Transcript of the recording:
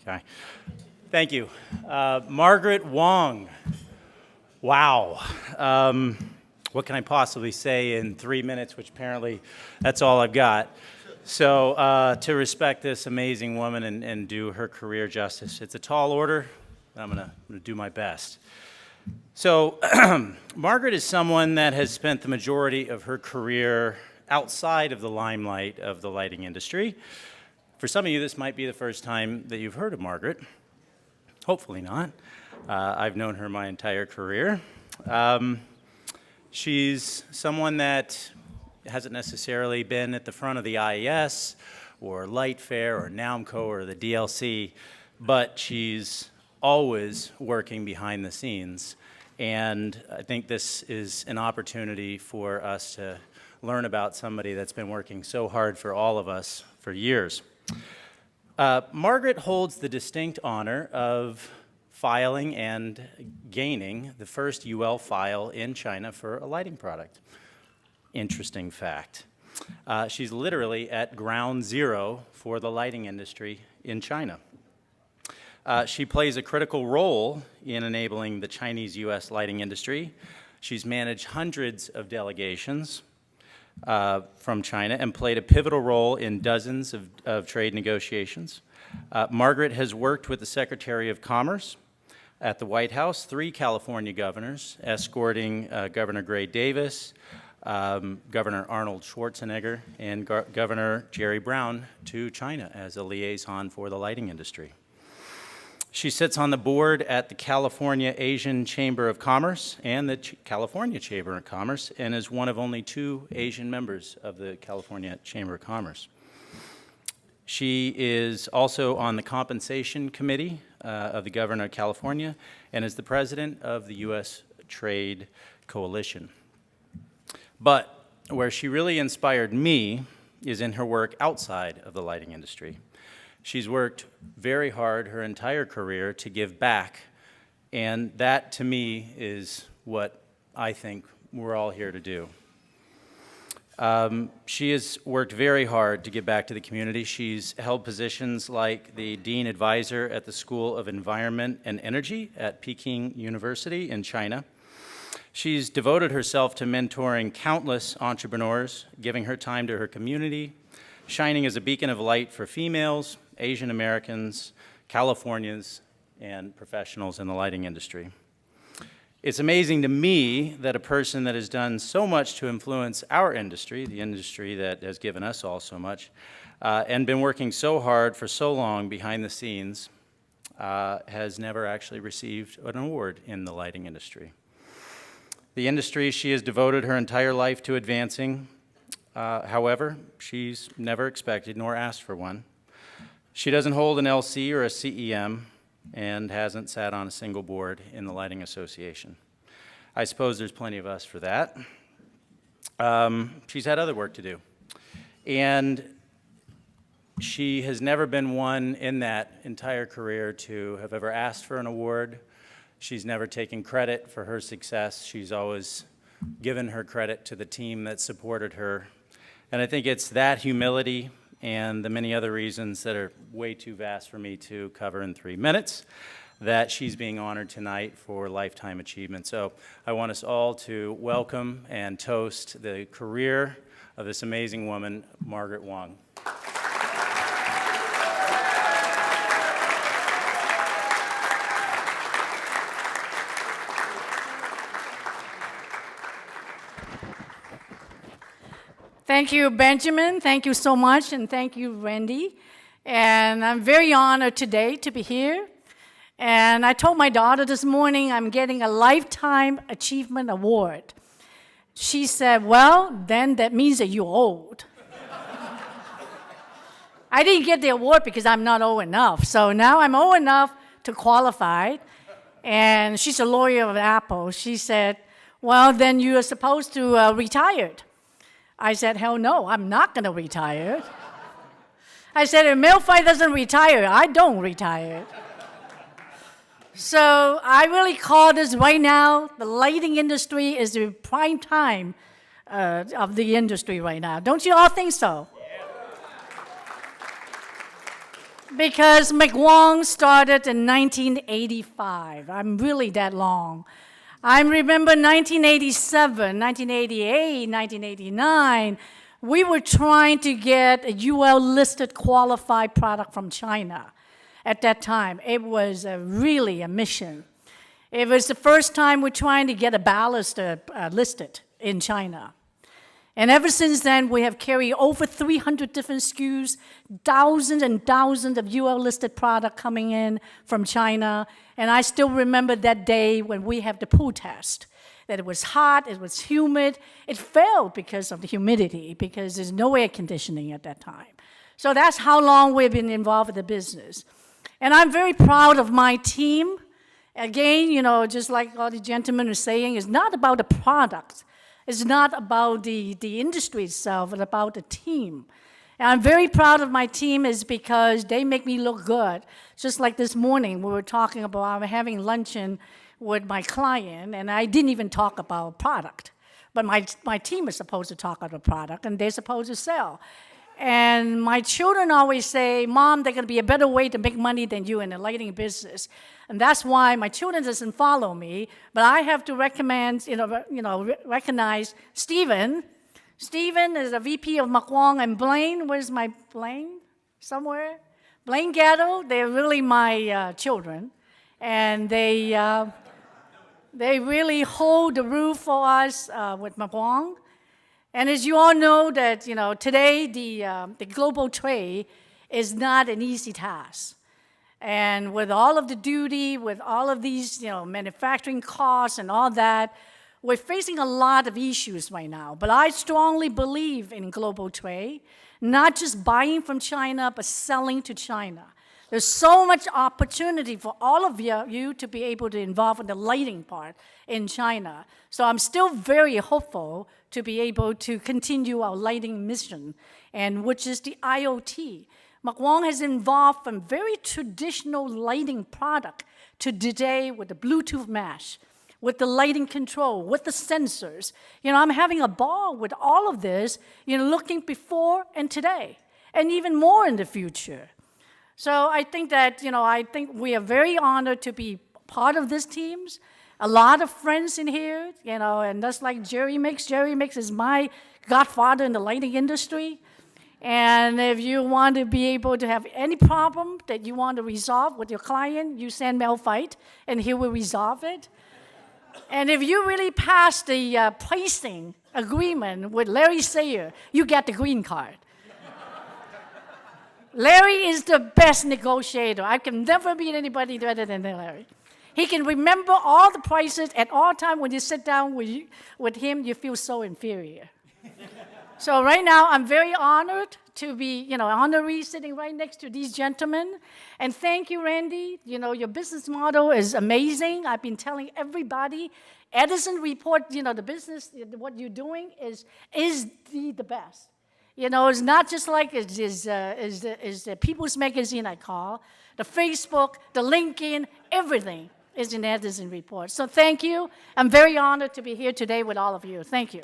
Okay. Thank you. Margaret Wong. Wow. What can I possibly say in 3 minutes, which apparently that's all I've got. So to respect this amazing woman and do her career justice, it's a tall order, but I'm gonna do my best. So Margaret is someone that has spent the majority of her career outside of the limelight of the lighting industry. For some of you, this might be the first time that you've heard of Margaret. Hopefully not. I've known her my entire career. She's someone that hasn't necessarily been at the front of the IES or Light Fair or NAMCO or the DLC, but she's always working behind the scenes. And I think this is an opportunity for us to learn about somebody that's been working so hard for all of us for years. Margaret holds the distinct honor of filing and gaining the first UL file in China for a lighting product. Interesting fact. She's literally at ground zero for the lighting industry in China. She plays a critical role in enabling the Chinese-US lighting industry. She's managed hundreds of delegations from China and played a pivotal role in dozens of trade negotiations. Margaret has worked with the Secretary of Commerce at the White House, 3 California governors, escorting Governor Gray Davis, Governor Arnold Schwarzenegger, and Governor Jerry Brown to China as a liaison for the lighting industry. She sits on the board at the California Asian Chamber of Commerce and the California Chamber of Commerce, and is one of only 2 Asian members of the California Chamber of Commerce. She is also on the Compensation Committee of the Governor of California and is the president of the U.S. Trade Coalition. But where she really inspired me is in her work outside of the lighting industry. She's worked very hard her entire career to give back, and that to me is what I think we're all here to do. She has worked very hard to give back to the community. She's held positions like the Dean Advisor at the School of Environment and Energy at Peking University in China. She's devoted herself to mentoring countless entrepreneurs, giving her time to her community, shining as a beacon of light for females, Asian Americans, Californians, and professionals in the lighting industry. It's amazing to me that a person that has done so much to influence our industry, the industry that has given us all so much, and been working so hard for so long behind the scenes, has never actually received an award in the lighting industry. The industry she has devoted her entire life to advancing. However, she's never expected nor asked for one. She doesn't hold an LC or a CEM and hasn't sat on a single board in the Lighting Association. I suppose there's plenty of us for that. She's had other work to do. And she has never been one in that entire career to have ever asked for an award. She's never taken credit for her success. She's always given her credit to the team that supported her. And I think it's that humility and the many other reasons that are way too vast for me to cover in 3 minutes that she's being honored tonight for lifetime achievement. So I want us all to welcome and toast the career of this amazing woman, Margaret Wong. Thank you, Benjamin. Thank you so much, and thank you, Randy. And I'm very honored today to be here. And I told my daughter this morning I'm getting a Lifetime Achievement Award. She said, well, then that means that you're old. I didn't get the award because I'm not old enough. So now I'm old enough to qualify. And she's a lawyer of Apple. She said, well, then you are supposed to retire. I said, hell no, I'm not going to retire. I said, if Milfy doesn't retire, I don't retire. So I really call this right now, the lighting industry is the prime time of the industry right now. Don't you all think so? Because McWong started in 1985. I'm really that long. I remember 1987, 1988, 1989, we were trying to get a UL-listed qualified product from China. At that time, it was really a mission. It was the first time we're trying to get a ballast listed in China. And ever since then, we have carried over 300 different SKUs, thousands and thousands of UL-listed product coming in from China. And I still remember that day when we had the pool test, that it was hot, it was humid. It failed because of the humidity, because there's no air conditioning at that time. So that's how long we've been involved with the business. And I'm very proud of my team. Again, just like all the gentlemen are saying, it's not about the product. It's not about the industry itself, but about the team. And I'm very proud of my team is because they make me look good. Just like this morning, we were talking about, I'm having luncheon with my client, and I didn't even talk about product. But my team is supposed to talk about product, and they're supposed to sell. And my children always say, Mom, there's going to be a better way to make money than you in the lighting business. And that's why my children doesn't follow me, but I have to recommend, recognize Stephen. Stephen is a VP of McWong, and Blaine, where's my Blaine? Somewhere? Blaine Gatto, they're really my children. And they really hold the roof for us with McWong. And as you all know that, today the global trade is not an easy task. And with all of the duty, with all of these, manufacturing costs and all that, we're facing a lot of issues right now. But I strongly believe in global trade, not just buying from China, but selling to China. There's so much opportunity for all of you to be able to involve in the lighting part in China. So I'm still very hopeful to be able to continue our lighting mission, and which is the IoT. McWong has evolved from very traditional lighting product to today with the Bluetooth mesh, with the lighting control, with the sensors. I'm having a ball with all of this, looking before and today, and even more in the future. So I think that, I think we are very honored to be part of this team. A lot of friends in here, and just like Jerry Mix is my godfather in the lighting industry. And if you want to be able to have any problem that you want to resolve with your client, you send Mel Fight, and he will resolve it. And if you really pass the pricing agreement with Larry Sayer, you get the green card. Larry is the best negotiator. I can never meet anybody better than Larry. He can remember all the prices at all times. When you sit down with him, you feel so inferior. So right now, I'm very honored to be, honoree sitting right next to these gentlemen. And thank you, Randy. Your business model is amazing. I've been telling everybody, Edison report, the business, what you're doing is the best. It's not just like is the People's Magazine I call, the Facebook, the LinkedIn, everything is in Edison report. So thank you. I'm very honored to be here today with all of you. Thank you.